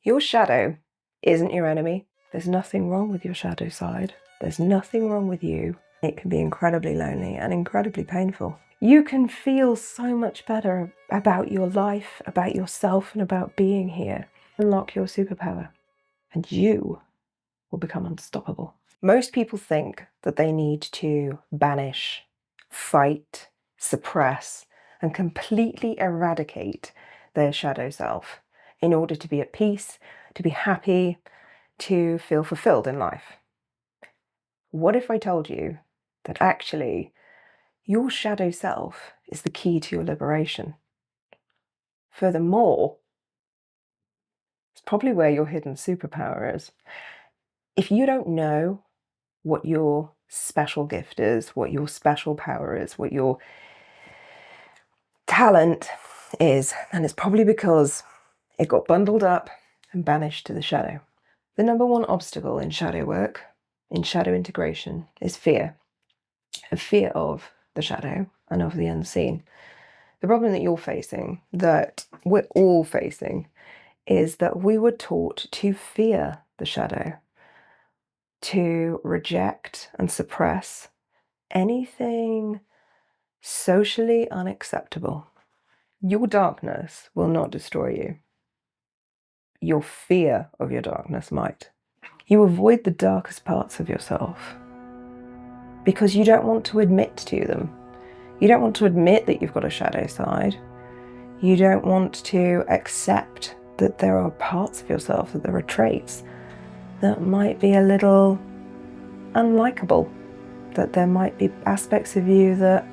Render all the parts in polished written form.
Your shadow isn't your enemy. There's nothing wrong with your shadow side. There's nothing wrong with you. It can be incredibly lonely and incredibly painful. You can feel so much better about your life, about yourself, and about being here. Unlock your superpower, and you will become unstoppable. Most people think that they need to banish, fight, suppress, and completely eradicate their shadow self in order to be at peace, to be happy, to feel fulfilled in life. What if I told you that actually your shadow self is the key to your liberation? Furthermore, it's probably where your hidden superpower is. If you don't know what your special gift is, what your special power is, what your talent is, and it's probably because it got bundled up and banished to the shadow. The number one obstacle in shadow work, in shadow integration, is fear. A fear of the shadow and of the unseen. The problem that you're facing, that we're all facing, is that we were taught to fear the shadow, to reject and suppress anything socially unacceptable. Your darkness will not destroy you. Your fear of your darkness might. You avoid the darkest parts of yourself because you don't want to admit to them. You don't want to admit that you've got a shadow side. You don't want to accept that there are parts of yourself, that there are traits that might be a little unlikable, that there might be aspects of you that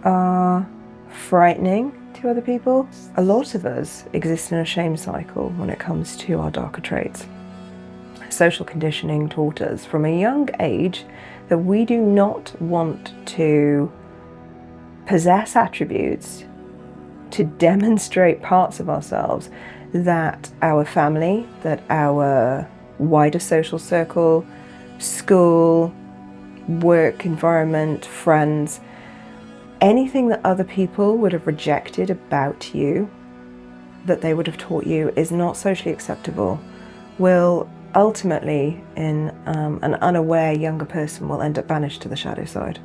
are frightening to other people. A lot of us exist in a shame cycle when it comes to our darker traits. Social conditioning taught us from a young age that we do not want to possess attributes, to demonstrate parts of ourselves that our family, that our wider social circle, school, work environment, friends, anything that other people would have rejected about you, that they would have taught you is not socially acceptable, will ultimately, in an unaware younger person, will end up banished to the shadow side.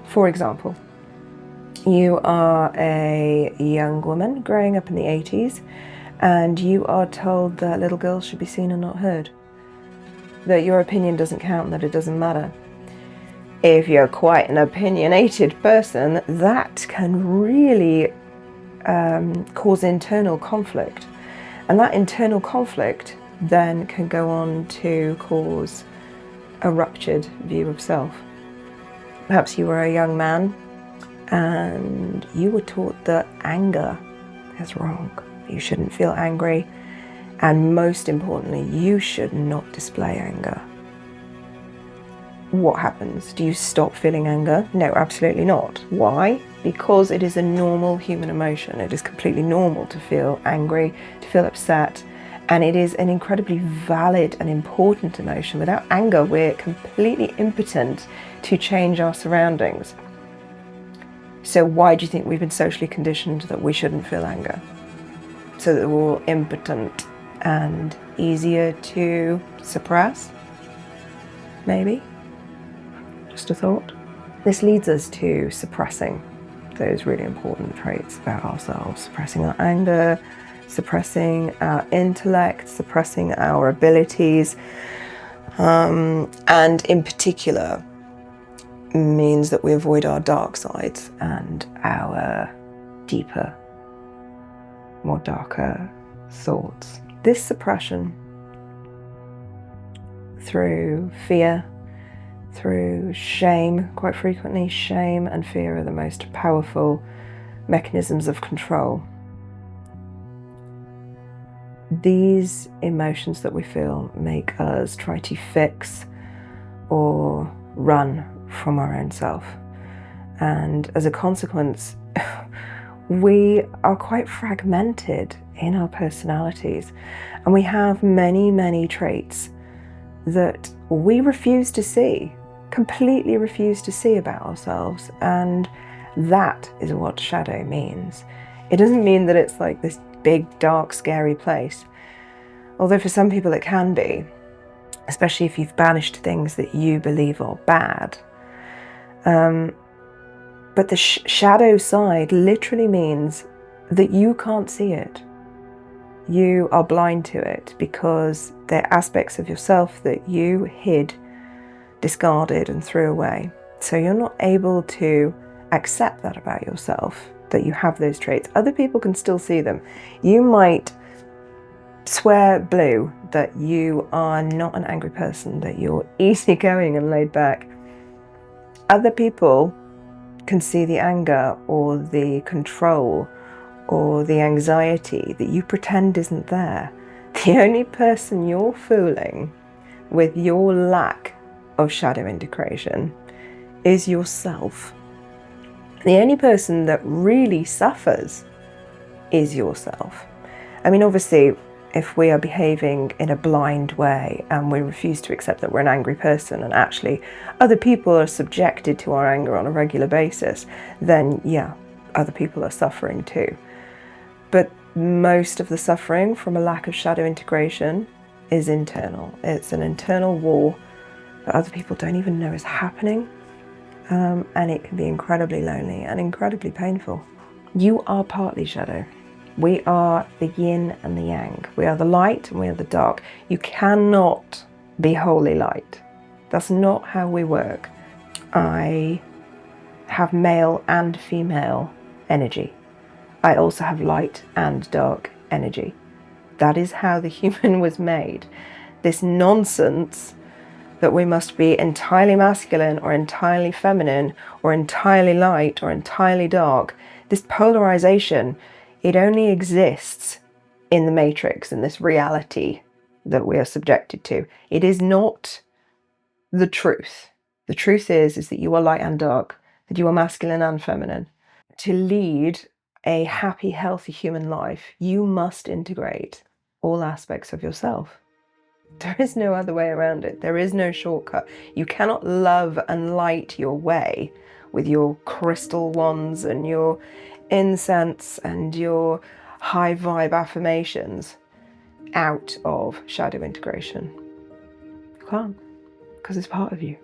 For example, you are a young woman growing up in the 80s and you are told that little girls should be seen and not heard, that your opinion doesn't count, that it doesn't matter. If you're quite an opinionated person, that can really cause internal conflict. And that internal conflict then can go on to cause a ruptured view of self. Perhaps you were a young man and you were taught that anger is wrong. You shouldn't feel angry. And most importantly, you should not display anger. What happens? Do you stop feeling anger? No, absolutely not. Why? Because it is a normal human emotion. It is completely normal to feel angry, to feel upset, and it is an incredibly valid and important emotion. Without anger, we're completely impotent to change our surroundings. So why do you think we've been socially conditioned that we shouldn't feel anger? So that we're all impotent and easier to suppress? Maybe? Just a thought. This leads us to suppressing those really important traits about ourselves, suppressing our anger, suppressing our intellect, suppressing our abilities, and in particular means that we avoid our dark sides and our deeper, more darker thoughts. This suppression through fear, through shame, quite frequently shame and fear are the most powerful mechanisms of control. These emotions that we feel make us try to fix or run from our own self. And as a consequence, we are quite fragmented in our personalities, and we have many, many traits that we refuse to see, completely refuse to see about ourselves. And that is what shadow means. It doesn't mean that it's like this big, dark, scary place. Although for some people it can be, especially if you've banished things that you believe are bad. But the shadow side literally means that you can't see it. You are blind to it because they're aspects of yourself that you hid, discarded, and threw away. So you're not able to accept that about yourself, that you have those traits. Other people can still see them. You might swear blue that you are not an angry person, that you're easygoing and laid back. Other people can see the anger or the control or the anxiety that you pretend isn't there. The only person you're fooling with your lack of shadow integration is yourself. The only person that really suffers is yourself. I mean, obviously, if we are behaving in a blind way and we refuse to accept that we're an angry person and actually other people are subjected to our anger on a regular basis, then yeah, other people are suffering too. But most of the suffering from a lack of shadow integration is internal. It's an internal war that other people don't even know is happening, and it can be incredibly lonely and incredibly painful. You are partly shadow. We are the yin and the yang. We are the light and we are the dark. You cannot be wholly light. That's not how we work. I have male and female energy. I also have light and dark energy. That is how the human was made. This nonsense that we must be entirely masculine or entirely feminine or entirely light or entirely dark, this polarization, it only exists in the matrix, in this reality that we are subjected to. It is not the truth. The truth is that you are light and dark, that you are masculine and feminine. To lead a happy, healthy human life, you must integrate all aspects of yourself. There is no other way around it. There is no shortcut. You cannot love and light your way with your crystal wands and your incense and your high vibe affirmations out of shadow integration. You can't, because it's part of you.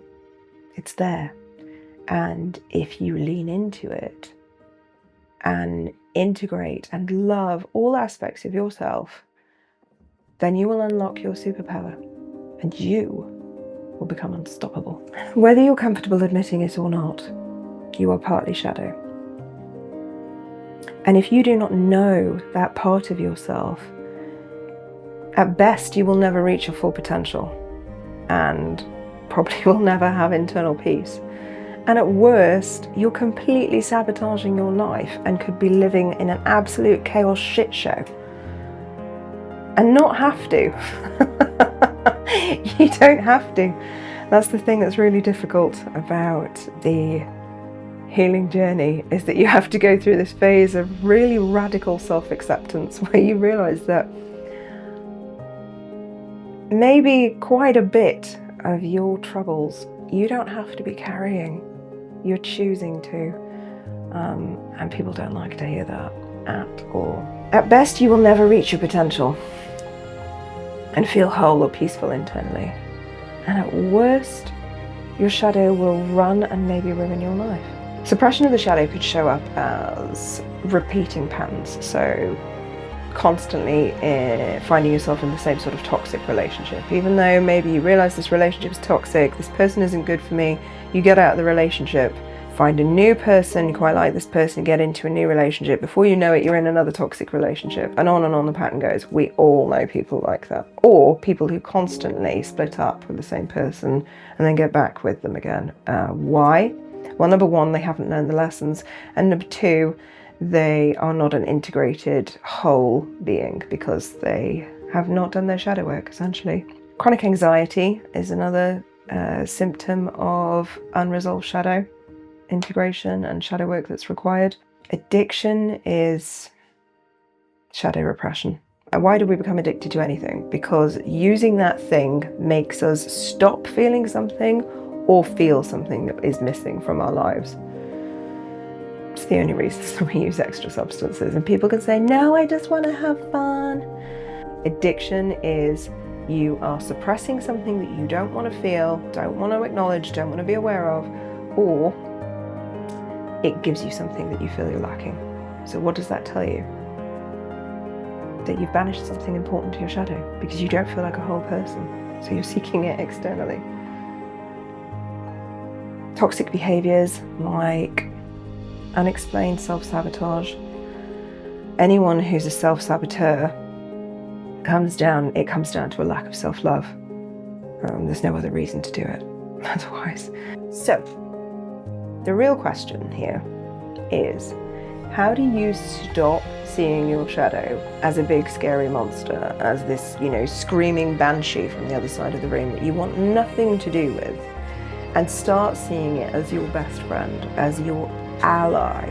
It's there. And if you lean into it and integrate and love all aspects of yourself, then you will unlock your superpower and you will become unstoppable. Whether you're comfortable admitting it or not, you are partly shadow. And if you do not know that part of yourself, at best you will never reach your full potential and probably will never have internal peace. And at worst, you're completely sabotaging your life and could be living in an absolute chaos shit show. And not have to. You don't have to. That's the thing that's really difficult about the healing journey, is that you have to go through this phase of really radical self-acceptance where you realize that maybe quite a bit of your troubles you don't have to be carrying. You're choosing to. And people don't like to hear that at all. At best, you will never reach your potential and feel whole or peaceful internally. And at worst, your shadow will run and maybe ruin your life. Suppression of the shadow could show up as repeating patterns. So constantly finding yourself in the same sort of toxic relationship. Even though maybe you realize this relationship is toxic, this person isn't good for me, you get out of the relationship, find a new person, you quite like this person, get into a new relationship. Before you know it, you're in another toxic relationship, and on the pattern goes. We all know people like that. Or people who constantly split up with the same person and then get back with them again. Why? Well, number one, they haven't learned the lessons. And number two, they are not an integrated whole being because they have not done their shadow work, essentially. Chronic anxiety is another symptom of unresolved shadow integration and shadow work that's required. Addiction is shadow repression. And why do we become addicted to anything? Because using that thing makes us stop feeling something or feel something that is missing from our lives. It's the only reason we use extra substances. And people can say, no, I just want to have fun. Addiction is you are suppressing something that you don't want to feel, don't want to acknowledge, don't want to be aware of, or it gives you something that you feel you're lacking. So what does that tell you? That you've banished something important to your shadow because you don't feel like a whole person. So you're seeking it externally. Toxic behaviors like unexplained self-sabotage. Anyone who's a self-saboteur comes down to a lack of self-love. There's no other reason to do it otherwise. So the real question here is, how do you stop seeing your shadow as a big scary monster, as this, screaming banshee from the other side of the room that you want nothing to do with, and start seeing it as your best friend, as your ally,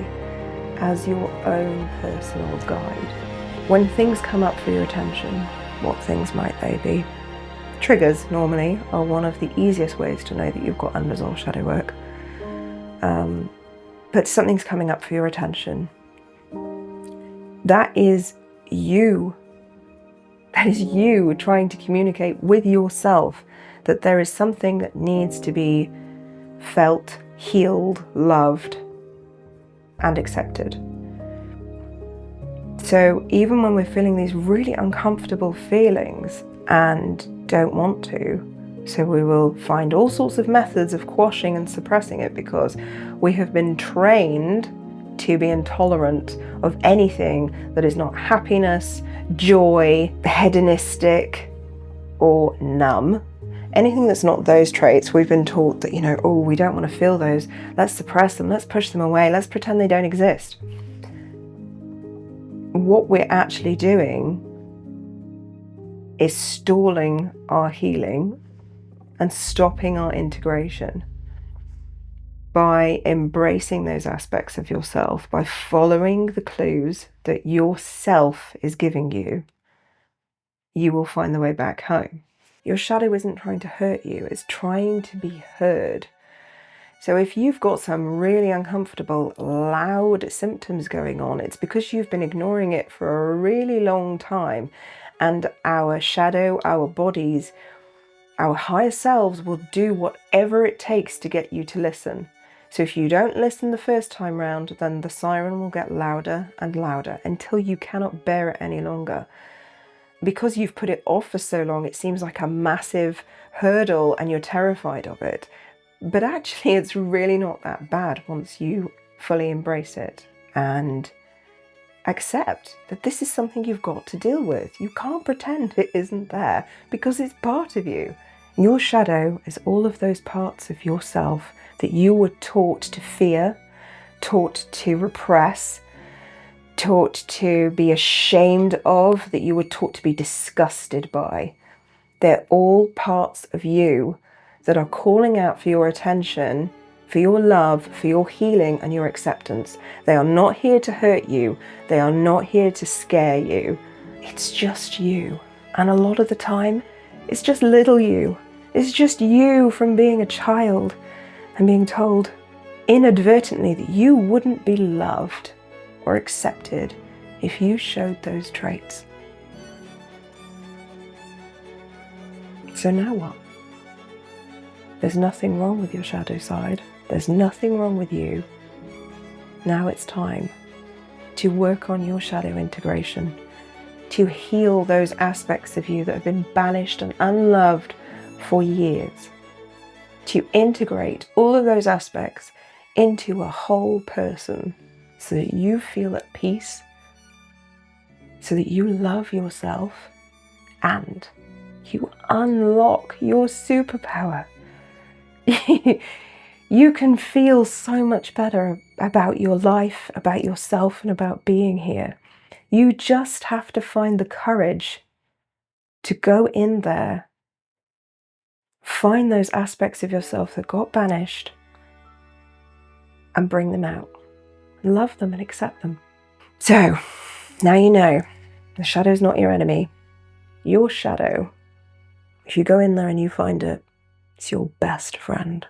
as your own personal guide? When things come up for your attention, what things might they be? Triggers normally are one of the easiest ways to know that you've got unresolved shadow work. But something's coming up for your attention. That is you. That is you trying to communicate with yourself that there is something that needs to be felt, healed, loved, and accepted. So even when we're feeling these really uncomfortable feelings and don't want to, so we will find all sorts of methods of quashing and suppressing it because we have been trained to be intolerant of anything that is not happiness, joy, hedonistic, or numb. Anything that's not those traits, we've been taught that, we don't want to feel those. Let's suppress them. Let's push them away. Let's pretend they don't exist. What we're actually doing is stalling our healing and stopping our integration by embracing those aspects of yourself, by following the clues that yourself is giving you. You will find the way back home. Your shadow isn't trying to hurt you, it's trying to be heard. So if you've got some really uncomfortable, loud symptoms going on, it's because you've been ignoring it for a really long time. And our shadow, our bodies, our higher selves will do whatever it takes to get you to listen. So if you don't listen the first time round, then the siren will get louder and louder until you cannot bear it any longer. Because you've put it off for so long, it seems like a massive hurdle and you're terrified of it. But actually, it's really not that bad once you fully embrace it and accept that this is something you've got to deal with. You can't pretend it isn't there because it's part of you. Your shadow is all of those parts of yourself that you were taught to fear, taught to repress, taught to be ashamed of, that you were taught to be disgusted by. They're all parts of you that are calling out for your attention, for your love, for your healing and your acceptance. They are not here to hurt you. They are not here to scare you. It's just you. And a lot of the time, it's just little you. It's just you from being a child and being told inadvertently that you wouldn't be loved or accepted if you showed those traits. So now what? There's nothing wrong with your shadow side. There's nothing wrong with you. Now it's time to work on your shadow integration, to heal those aspects of you that have been banished and unloved for years, to integrate all of those aspects into a whole person so that you feel at peace, so that you love yourself and you unlock your superpower. You can feel so much better about your life, about yourself, and about being here. You just have to find the courage to go in there, find those aspects of yourself that got banished, and bring them out. Love them and accept them. So, now you know, the shadow's not your enemy. Your shadow, if you go in there and you find it, it's your best friend.